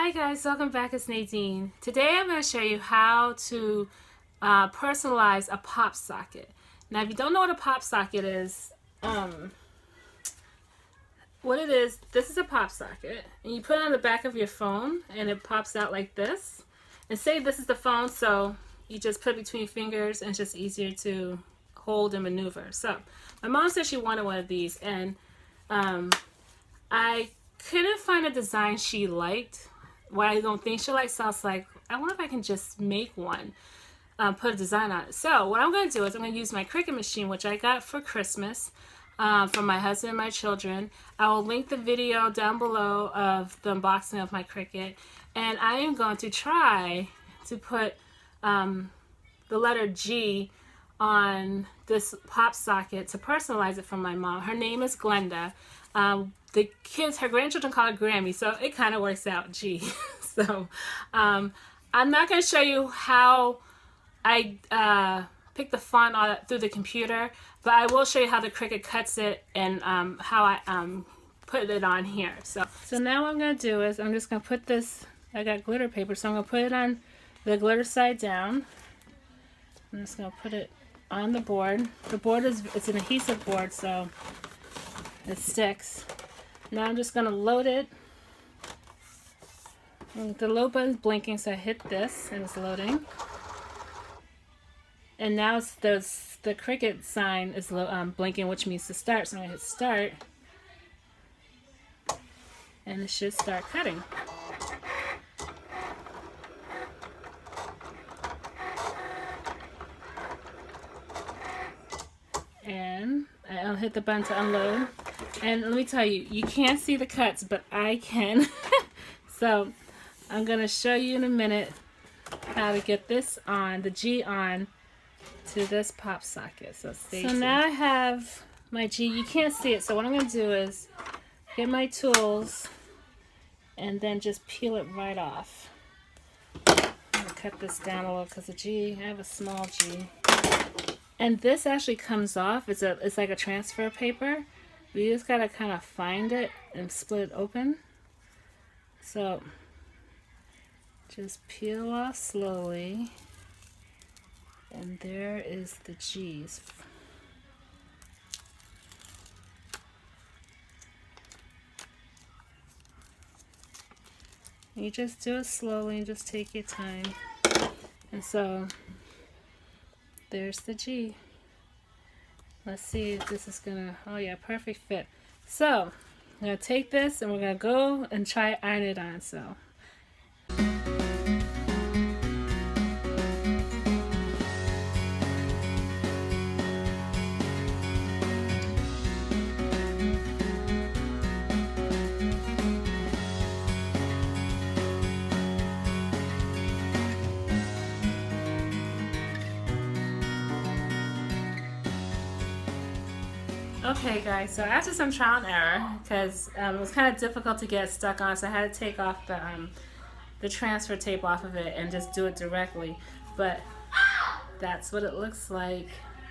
Hi guys, welcome back. It's Nadine. Today I'm going to show you how to personalize a pop socket. Now if you don't know what a pop socket is, what it is, this is a pop socket and you put it on the back of your phone and it pops out like this. And say this is the phone, so you just put it between your fingers and it's just easier to hold and maneuver. So my mom said she wanted one of these, and I couldn't find a design she liked. What I don't think she likes, so I was like, I wonder if I can just make one, put a design on it. So what I'm going to do is I'm going to use my Cricut machine, which I got for Christmas from my husband and my children. I will link the video down below of the unboxing of my Cricut, and I am going to try to put the letter G on this pop socket to personalize it for my mom. Her name is Glenda. The kids, her grandchildren, call her Grammy, so it kind of works out, G. So I'm not going to show you how I pick the font through the computer, but I will show you how the Cricut cuts it and how I put it on here. So now what I'm going to do is I'm just going to put this, I got glitter paper, so I'm going to put it on the glitter side down. I'm just going to put it on the board. The board it's an adhesive board, so it sticks. Now I'm just going to load it. The load button's blinking, so I hit this and it's loading. And now it's the Cricut sign is blinking, which means to start. So I'm going to hit start. And it should start cutting. And I'll hit the button to unload. And let me tell you, you can't see the cuts, but I can. So I'm going to show you in a minute how to get this on, the G on, to this pop socket. So stay tuned. So now I have my G. You can't see it, so what I'm going to do is get my tools and then just peel it right off. I'm going to cut this down a little because the G, I have a small G. And this actually comes off. It's like a transfer paper. You just gotta kind of find it and split it open. So just peel off slowly, and there is the G's. You just do it slowly and just take your time. And so there's the G. Let's see if this is gonna, oh yeah, perfect fit. So I'm gonna take this and we're gonna go and try iron it on. So okay guys, so after some trial and error, because it was kind of difficult to get stuck on, so I had to take off the transfer tape off of it and just do it directly. But that's what it looks like.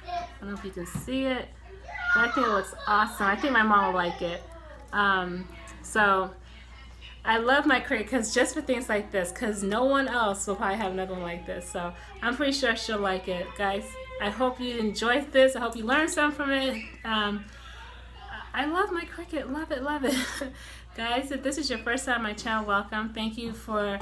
I don't know if you can see it, but I think it looks awesome. I think my mom will like it. So I love my Cricut because just for things like this, because no one else will probably have another one like this. So I'm pretty sure she'll like it. Guys, I hope you enjoyed this. I hope you learned something from it. I love my Cricut. Love it, love it. Guys, if this is your first time on my channel, welcome. Thank you for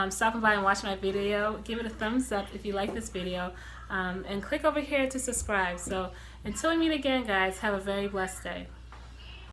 stopping by and watching my video. Give it a thumbs up if you like this video. And click over here to subscribe. So until we meet again, guys, have a very blessed day.